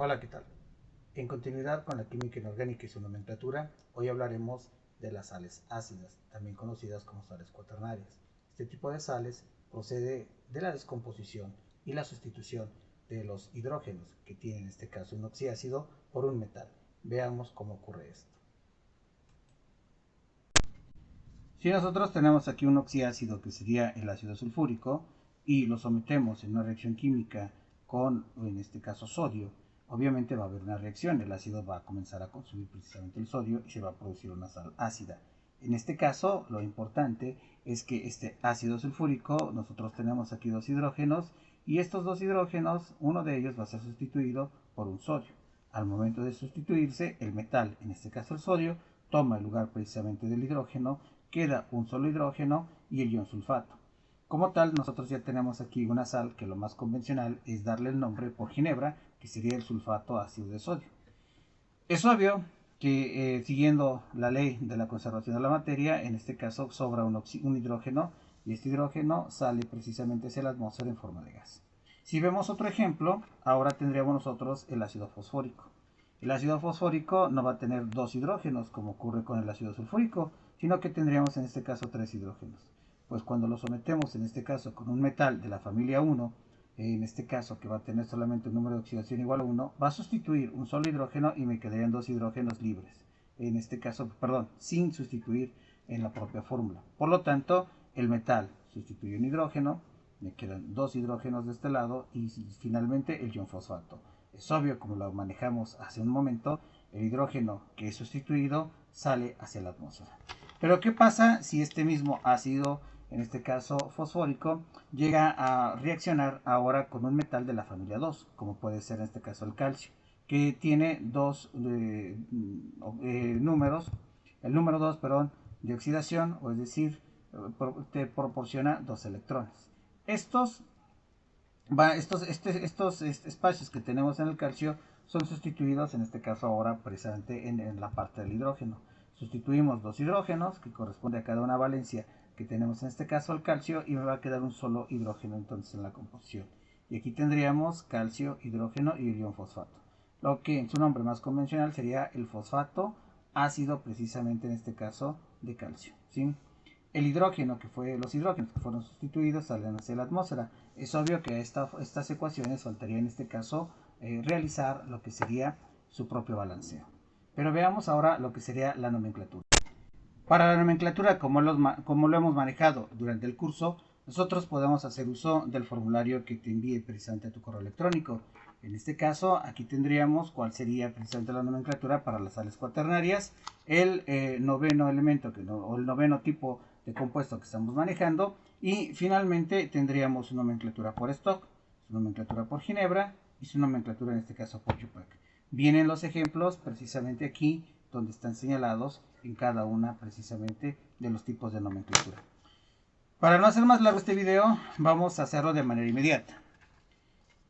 Hola, ¿qué tal? En continuidad con la química inorgánica y su nomenclatura, hoy hablaremos de las sales ácidas, también conocidas como sales cuaternarias. Este tipo de sales procede de la descomposición y la sustitución de los hidrógenos, que tienen en este caso un oxiácido, por un metal. Veamos cómo ocurre esto. Si nosotros tenemos aquí un oxiácido que sería el ácido sulfúrico y lo sometemos en una reacción química con, en este caso, sodio, obviamente va a haber una reacción, el ácido va a comenzar a consumir precisamente el sodio y se va a producir una sal ácida. En este caso, lo importante es que este ácido sulfúrico, nosotros tenemos aquí dos hidrógenos y estos dos hidrógenos, uno de ellos va a ser sustituido por un sodio. Al momento de sustituirse, el metal, en este caso el sodio, toma el lugar precisamente del hidrógeno, queda un solo hidrógeno y el ion sulfato. Como tal, nosotros ya tenemos aquí una sal que lo más convencional es darle el nombre por ginebra, que sería el sulfato ácido de sodio. Es obvio que siguiendo la ley de la conservación de la materia, en este caso sobra un hidrógeno y este hidrógeno sale precisamente hacia la atmósfera en forma de gas. Si vemos otro ejemplo, ahora tendríamos nosotros el ácido fosfórico. El ácido fosfórico no va a tener dos hidrógenos como ocurre con el ácido sulfúrico, sino que tendríamos en este caso tres hidrógenos. Pues cuando lo sometemos en este caso con un metal de la familia 1, en este caso que va a tener solamente un número de oxidación igual a 1, va a sustituir un solo hidrógeno y me quedarían dos hidrógenos libres. En este caso, perdón, sin sustituir en la propia fórmula. Por lo tanto, el metal sustituye un hidrógeno, me quedan dos hidrógenos de este lado y finalmente el ion fosfato. Es obvio, como lo manejamos hace un momento, el hidrógeno que es sustituido sale hacia la atmósfera. Pero ¿qué pasa si este mismo ácido, en este caso fosfórico, llega a reaccionar ahora con un metal de la familia 2, como puede ser en este caso el calcio, que tiene dos números, el número 2, perdón, de oxidación, o es decir, te proporciona dos electrones. Estos espacios que tenemos en el calcio son sustituidos en este caso ahora precisamente en la parte del hidrógeno. Sustituimos dos hidrógenos que corresponde a cada una valencia que tenemos en este caso el calcio y me va a quedar un solo hidrógeno entonces en la composición. Y aquí tendríamos calcio, hidrógeno y el ion fosfato. Lo que en su nombre más convencional sería el fosfato ácido precisamente en este caso de calcio, ¿sí? El hidrógeno, los hidrógenos que fueron sustituidos salen hacia la atmósfera. Es obvio que estas ecuaciones faltaría en este caso realizar lo que sería su propio balanceo. Pero veamos ahora lo que sería la nomenclatura. Para la nomenclatura, como lo hemos manejado durante el curso, nosotros podemos hacer uso del formulario que te envíe precisamente a tu correo electrónico. En este caso, aquí tendríamos cuál sería precisamente la nomenclatura para las sales cuaternarias, el noveno elemento o el noveno tipo de compuesto que estamos manejando, y finalmente tendríamos su nomenclatura por stock, su nomenclatura por ginebra y su nomenclatura en este caso por UPAC. Vienen los ejemplos precisamente aquí donde están señalados en cada una precisamente de los tipos de nomenclatura. Para no hacer más largo este video, vamos a hacerlo de manera inmediata.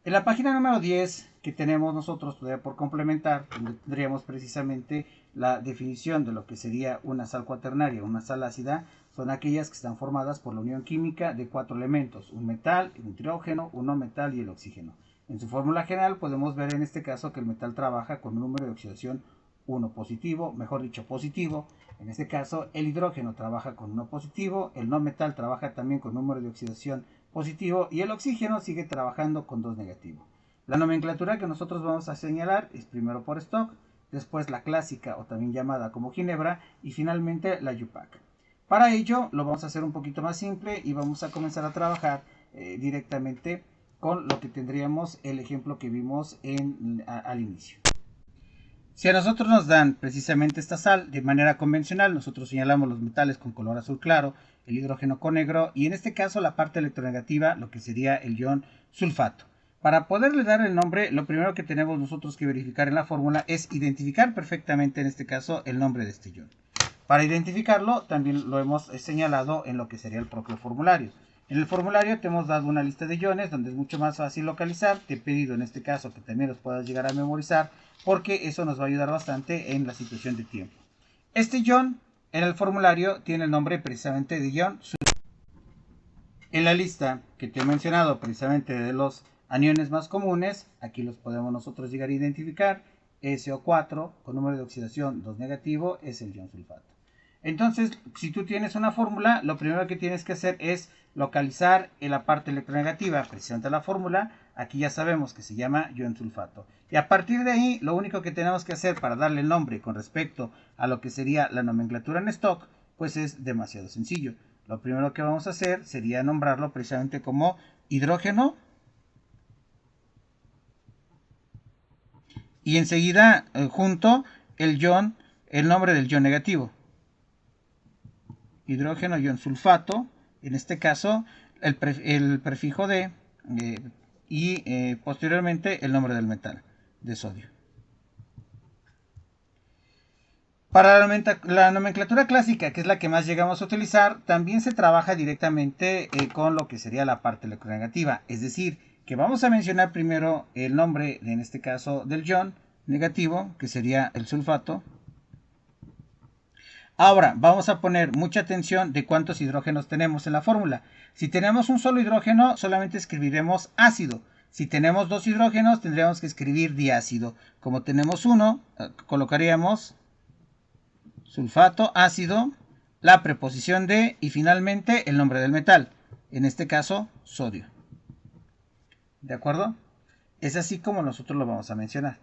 En la página número 10 que tenemos nosotros todavía por complementar, donde tendríamos precisamente la definición de lo que sería una sal cuaternaria, una sal ácida, son aquellas que están formadas por la unión química de cuatro elementos, un metal, un hidrógeno, un no metal y el oxígeno. En su fórmula general podemos ver en este caso que el metal trabaja con un número de oxidación 1 positivo, mejor dicho positivo. En este caso el hidrógeno trabaja con 1 positivo, el no metal trabaja también con número de oxidación positivo y el oxígeno sigue trabajando con 2 negativo. La nomenclatura que nosotros vamos a señalar es primero por stock, después la clásica o también llamada como ginebra y finalmente la UPAC. Para ello lo vamos a hacer un poquito más simple y vamos a comenzar a trabajar directamente con lo que tendríamos el ejemplo que vimos al inicio. Si a nosotros nos dan precisamente esta sal de manera convencional, nosotros señalamos los metales con color azul claro, el hidrógeno con negro y en este caso la parte electronegativa, lo que sería el ion sulfato. Para poderle dar el nombre, lo primero que tenemos nosotros que verificar en la fórmula es identificar perfectamente en este caso el nombre de este ion. Para identificarlo también lo hemos señalado en lo que sería el propio formulario. En el formulario te hemos dado una lista de iones donde es mucho más fácil localizar. Te he pedido en este caso que también los puedas llegar a memorizar porque eso nos va a ayudar bastante en la situación de tiempo. Este ion en el formulario tiene el nombre precisamente de ion sulfato. En la lista que te he mencionado precisamente de los Aniones más comunes, aquí los podemos nosotros llegar a identificar. SO4 con número de oxidación 2 negativo es el ion sulfato. Entonces, si tú tienes una fórmula, lo primero que tienes que hacer es localizar en la parte electronegativa, precisamente la fórmula. Aquí ya sabemos que se llama ion sulfato. Y a partir de ahí, lo único que tenemos que hacer para darle el nombre con respecto a lo que sería la nomenclatura en stock, pues es demasiado sencillo. Lo primero que vamos a hacer sería nombrarlo precisamente como hidrógeno. Y enseguida junto el nombre del ion negativo. Hidrógeno, ion sulfato, en este caso el prefijo D y posteriormente el nombre del metal de sodio. Para la nomenclatura clásica, que es la que más llegamos a utilizar, también se trabaja directamente con lo que sería la parte electronegativa. Es decir, que vamos a mencionar primero el nombre, en este caso, del ion negativo, que sería el sulfato. Ahora, vamos a poner mucha atención de cuántos hidrógenos tenemos en la fórmula. Si tenemos un solo hidrógeno, solamente escribiremos ácido. Si tenemos dos hidrógenos, tendríamos que escribir diácido. Como tenemos uno, colocaríamos sulfato, ácido, la preposición de y finalmente el nombre del metal. En este caso, sodio. ¿De acuerdo? Es así como nosotros lo vamos a mencionar.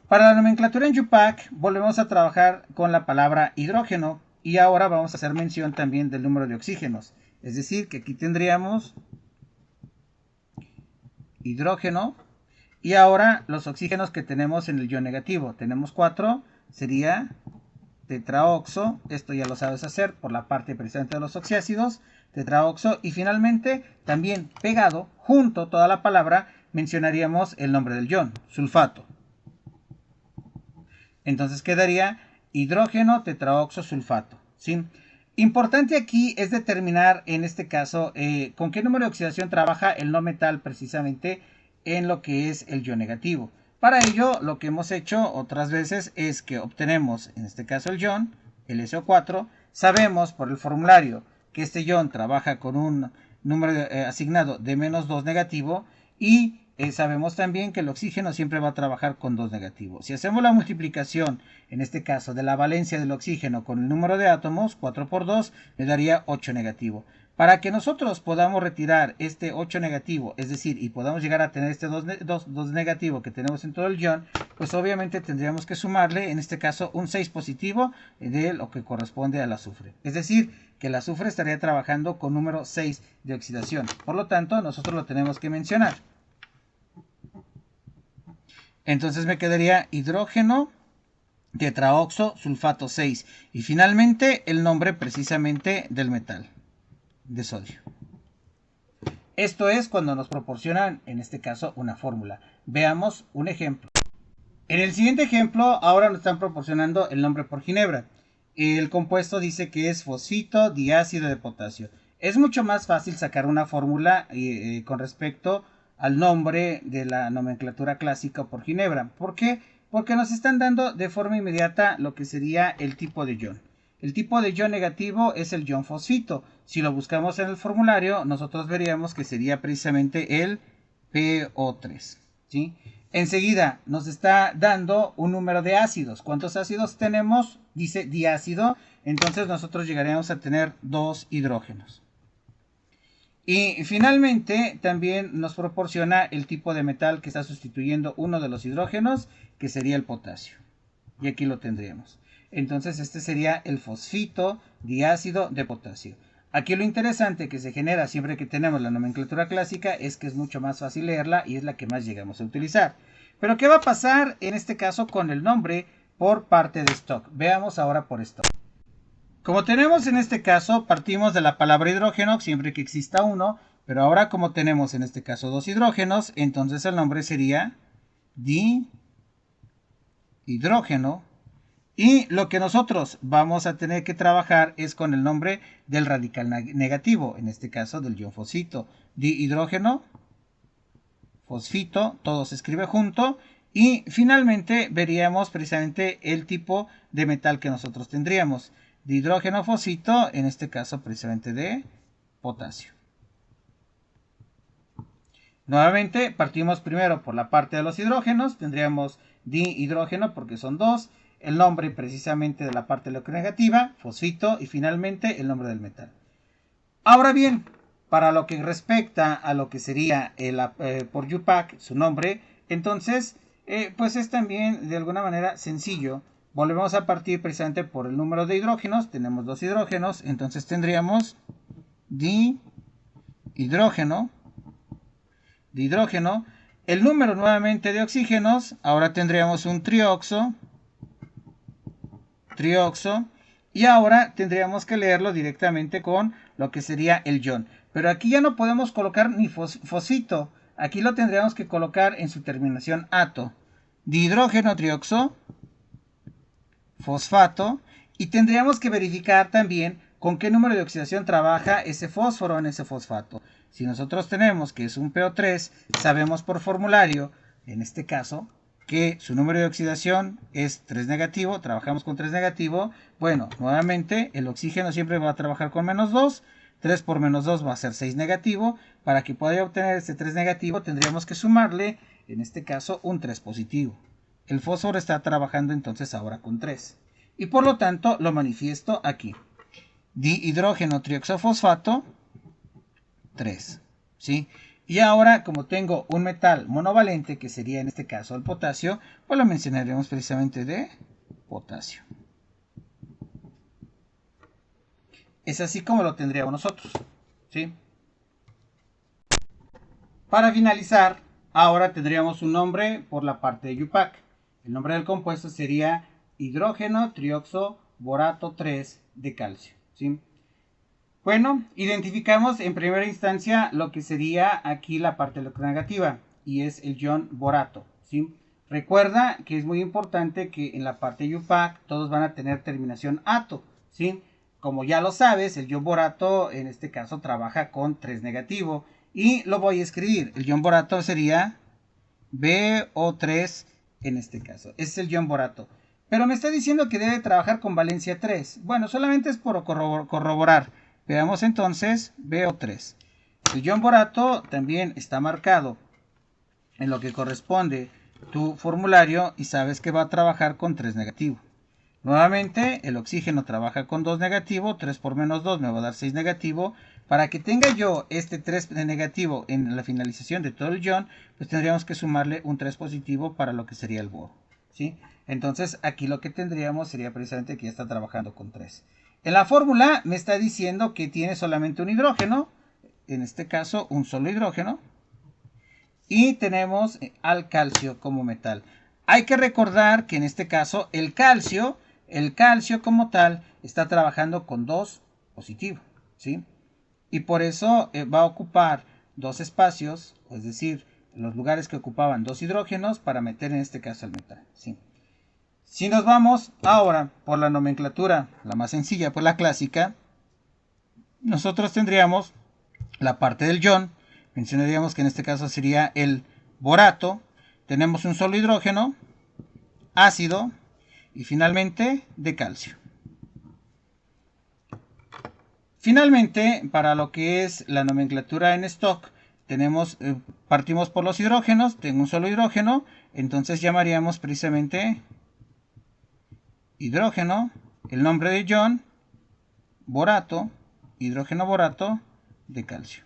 Para la nomenclatura en UPAC volvemos a trabajar con la palabra hidrógeno y ahora vamos a hacer mención también del número de oxígenos. Es decir, que aquí tendríamos hidrógeno y ahora los oxígenos que tenemos en el ion negativo. Tenemos 4, sería tetraoxo, esto ya lo sabes hacer por la parte presente de los oxiácidos, tetraoxo y finalmente también pegado junto toda la palabra mencionaríamos el nombre del ion, sulfato. Entonces quedaría hidrógeno tetraoxo sulfato, ¿sí? Importante aquí es determinar en este caso con qué número de oxidación trabaja el no metal precisamente en lo que es el ion negativo. Para ello lo que hemos hecho otras veces es que obtenemos en este caso el ion, el SO4, sabemos por el formulario que este ion trabaja con un número asignado de -2 negativo y sabemos también que el oxígeno siempre va a trabajar con 2 negativos. Si hacemos la multiplicación, en este caso, de la valencia del oxígeno con el número de átomos, 4 por 2, me daría 8 negativo. Para que nosotros podamos retirar este 8 negativo, es decir, y podamos llegar a tener este 2 negativo que tenemos en todo el ion, pues obviamente tendríamos que sumarle, en este caso, un 6 positivo de lo que corresponde al azufre. Es decir, que el azufre estaría trabajando con número 6 de oxidación. Por lo tanto, nosotros lo tenemos que mencionar. Entonces me quedaría hidrógeno tetraoxo sulfato 6 y finalmente el nombre precisamente del metal de sodio. Esto es cuando nos proporcionan en este caso una fórmula. Veamos un ejemplo. En el siguiente ejemplo ahora nos están proporcionando el nombre por ginebra. El compuesto dice que es fosfito diácido de potasio. Es mucho más fácil sacar una fórmula con respecto al nombre de la nomenclatura clásica por ginebra. ¿Por qué? Porque nos están dando de forma inmediata lo que sería el tipo de ion. El tipo de ion negativo es el ion fosfito. Si lo buscamos en el formulario, nosotros veríamos que sería precisamente el PO3. ¿Sí? Enseguida nos está dando un número de ácidos. ¿Cuántos ácidos tenemos? Dice diácido. Entonces nosotros llegaríamos a tener 2 hidrógenos. Y finalmente también nos proporciona el tipo de metal que está sustituyendo uno de los hidrógenos, que sería el potasio. Y aquí lo tendríamos. Entonces este sería el fosfito diácido de potasio. Aquí lo interesante que se genera siempre que tenemos la nomenclatura clásica es que es mucho más fácil leerla y es la que más llegamos a utilizar. Pero ¿qué va a pasar en este caso con el nombre por parte de stock? Veamos ahora por stock. Como tenemos en este caso, partimos de la palabra hidrógeno siempre que exista uno, pero ahora como tenemos en este caso 2 hidrógenos, entonces el nombre sería dihidrógeno. Y lo que nosotros vamos a tener que trabajar es con el nombre del radical negativo, en este caso del ion fosfito. Dihidrógeno, fosfito, todo se escribe junto. Y finalmente veríamos precisamente el tipo de metal que nosotros tendríamos. De hidrógeno fosfito, en este caso precisamente de potasio. Nuevamente partimos primero por la parte de los hidrógenos, tendríamos dihidrógeno porque son dos, el nombre precisamente de la parte electronegativa, fosfito, y finalmente el nombre del metal. Ahora bien, para lo que respecta a lo que sería el por UPAC, su nombre, entonces pues es también de alguna manera sencillo. Volvemos a partir precisamente por el número de hidrógenos, tenemos dos hidrógenos, entonces tendríamos dihidrógeno, el número nuevamente de oxígenos, ahora tendríamos un trioxo, y ahora tendríamos que leerlo directamente con lo que sería el ion. Pero aquí ya no podemos colocar ni fosfito, aquí lo tendríamos que colocar en su terminación ato. Dihidrógeno trioxo, fosfato, y tendríamos que verificar también con qué número de oxidación trabaja ese fósforo en ese fosfato. Si nosotros tenemos que es un PO3, sabemos por formulario, en este caso, que su número de oxidación es 3 negativo, trabajamos con 3 negativo. Bueno, nuevamente el oxígeno siempre va a trabajar con menos 2, 3 por menos 2 va a ser 6 negativo. Para que pueda obtener este 3 negativo tendríamos que sumarle, en este caso, un 3 positivo. El fósforo está trabajando entonces ahora con 3. Y por lo tanto lo manifiesto aquí. Dihidrógeno trioxofosfato, 3. ¿Sí? Y ahora, como tengo un metal monovalente, que sería en este caso el potasio, pues lo mencionaremos precisamente de potasio. Es así como lo tendríamos nosotros. ¿Sí? Para finalizar, ahora tendríamos un nombre por la parte de UPAC. El nombre del compuesto sería hidrógeno trioxo borato 3 de calcio. ¿Sí? Bueno, identificamos en primera instancia lo que sería aquí la parte electronegativa y es el ion borato. ¿Sí? Recuerda que es muy importante que en la parte UPAC todos van a tener terminación ato. ¿Sí? Como ya lo sabes, el ion borato en este caso trabaja con 3 negativo y lo voy a escribir. El ion borato sería BO3 en este caso. Ese es el ion borato. Pero me está diciendo que debe trabajar con valencia 3. Bueno, solamente es por corroborar. Veamos entonces BO3. El ion borato también está marcado en lo que corresponde tu formulario y sabes que va a trabajar con 3 negativo. Nuevamente el oxígeno trabaja con 2 negativo, 3 por menos 2 me va a dar 6 negativo. Para que tenga yo este 3 negativo en la finalización de todo el ion, pues tendríamos que sumarle un 3 positivo para lo que sería el boro. ¿Sí? Entonces aquí lo que tendríamos sería precisamente que ya está trabajando con 3. En la fórmula me está diciendo que tiene solamente un hidrógeno, en este caso un solo hidrógeno, y tenemos al calcio como metal. Hay que recordar que en este caso el calcio como tal está trabajando con 2 positivo, ¿sí? Y por eso va a ocupar 2 espacios, es decir, los lugares que ocupaban 2 hidrógenos para meter en este caso el metal, ¿sí? Si nos vamos ahora por la nomenclatura, la más sencilla, por la clásica, nosotros tendríamos la parte del ion, mencionaríamos que en este caso sería el borato, tenemos un solo hidrógeno, ácido y finalmente de calcio. Finalmente, para lo que es la nomenclatura en stock, tenemos, partimos por los hidrógenos, tengo un solo hidrógeno, entonces llamaríamos precisamente hidrógeno, el nombre de ion, borato, hidrógeno borato de calcio.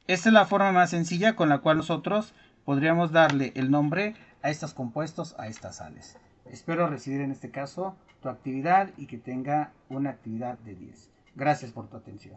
Esta es la forma más sencilla con la cual nosotros podríamos darle el nombre a estos compuestos, a estas sales. Espero recibir en este caso tu actividad y que tenga una actividad de 10. Gracias por tu atención.